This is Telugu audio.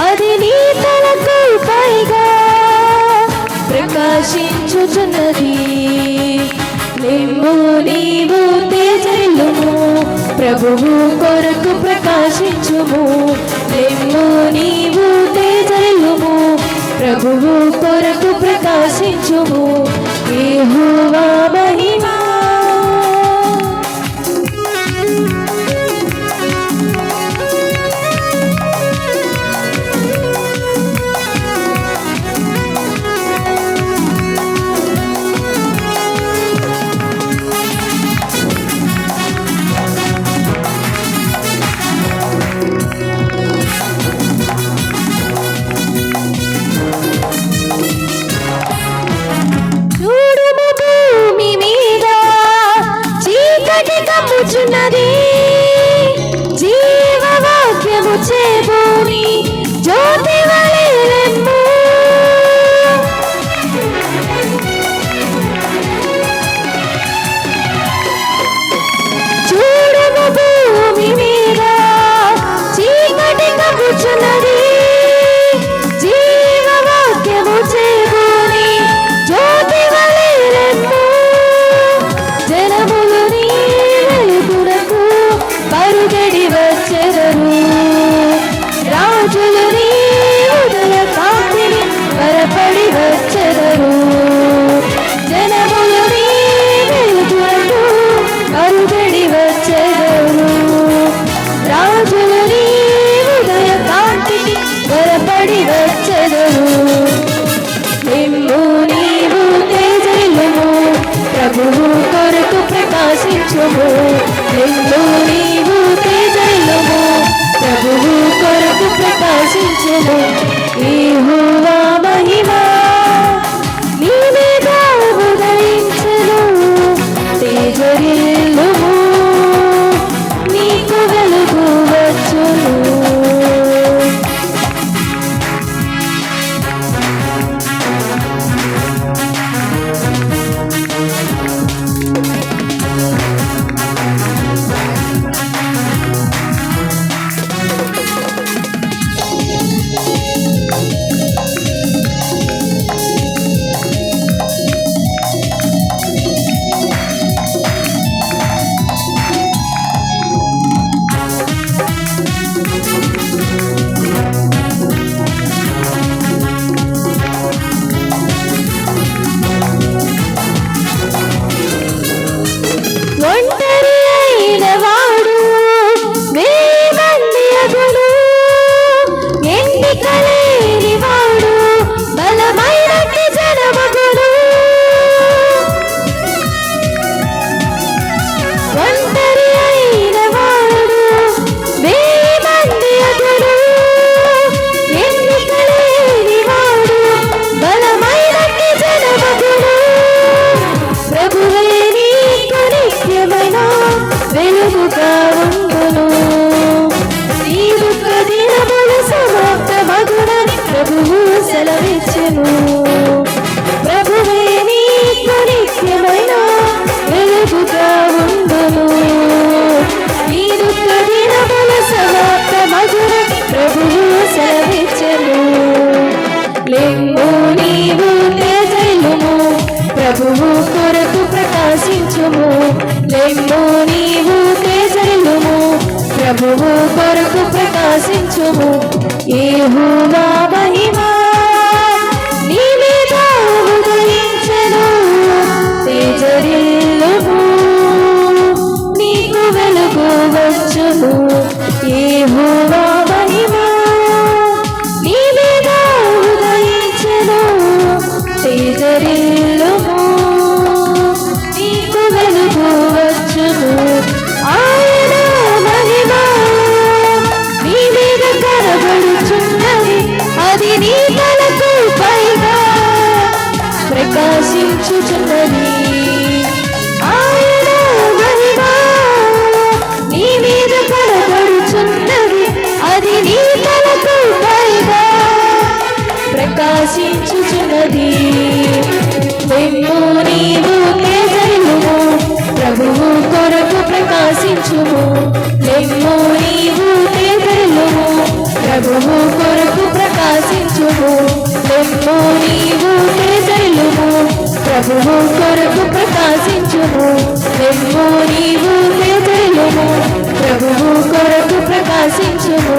అది నీ తలకు పైగా ప్రకాశించుచున్నది. నిమ్ము నీవు తేజరిల్లుము, ప్రభువు కొరకు ప్రకాశించుము. నిమ్ము నీవు తేజరిల్లుము, ప్రభువు కొరకు ప్రకాశించుము. యెహోవా మహిమా కమ్ముచున్నది. జీవవాక్యము చేబూని జ్యోతి వలె లెమ్ము. చూడుము భూమి మీద చీకటి కమ్ముచున్నది. జీవవాక్యము చేబూని జ్యోతి వలె లెమ్ము. జనములు నీ వెలుగునకు పరుగడి వచ్చెదరు. రాజులు నీ ఉదయ కాంతిని త్వరపడి వచ్చెదరు. జనములు నీ వెలుగునకు పరుగడి వచ్చెదరు. రాజులు నీ ఉదయ కాంతిని త్వరపడి వచ్చెదరు. నిమ్ము నీవు తేజరిల్లుము, ప్రభువు కొరకు ప్రకాశించుము. నిమ్ము నీవు తేజరిల్లుము, ప్రభువు కొరకు ప్రకాశించుము. యెహోవా మహిమా నీ మీద ఉదయించెను. తేజరిల్లుము, నీకు వెలుగు వచ్చును. ఒంటరి అయిన వాడు వేమంది అగును. ఎంపిక లేని వాడు బలమైనట్టి జనమగును. ఒంటరి అయిన వాడు వేమంది అగును. ఎంపిక లేని వాడు బలమైనట్టి జనమగును. ప్రభువే నీకు నిత్యమైన వెలుగుగా ఉండును. నీ దుఃఖ దినములు సమాప్తమగునని ప్రభువు సెలవిచ్చెను. ప్రభువే నీకు నిత్యమైన వెలుగుగా ఉండును. నీ దుఃఖ దినములు సమాప్తమగునని ప్రభువు సెలవిచ్చెను. లెమ్ము నీవు తేజరిల్లుము, ప్రభువు కొరకు ప్రకాశించుము. లెమ్ము నీవు తేజరిల్లుము, ప్రభువు కొరకు ప్రకాశించుము. యెహోవా మహిమా నీ మీద ఉదయించెను. తేజరిల్లుము, నీకు వెలుగు వచ్చును. యెహోవా మహిమా నీ మీద ఉదయించెను. తేజరిల్లుము, నీకు వెలుగు వచ్చును. ఆయన మహిమ నీ మీద కనబడుచున్నది. ప్రకాశించుము లెమ్ము నీవు తేజరిల్లుము ప్రభువు కొరకు ప్రకాశించుము లెమ్ము నీవు తేజరిల్లుము ప్రభువు కొరకు ప్రకాశించుము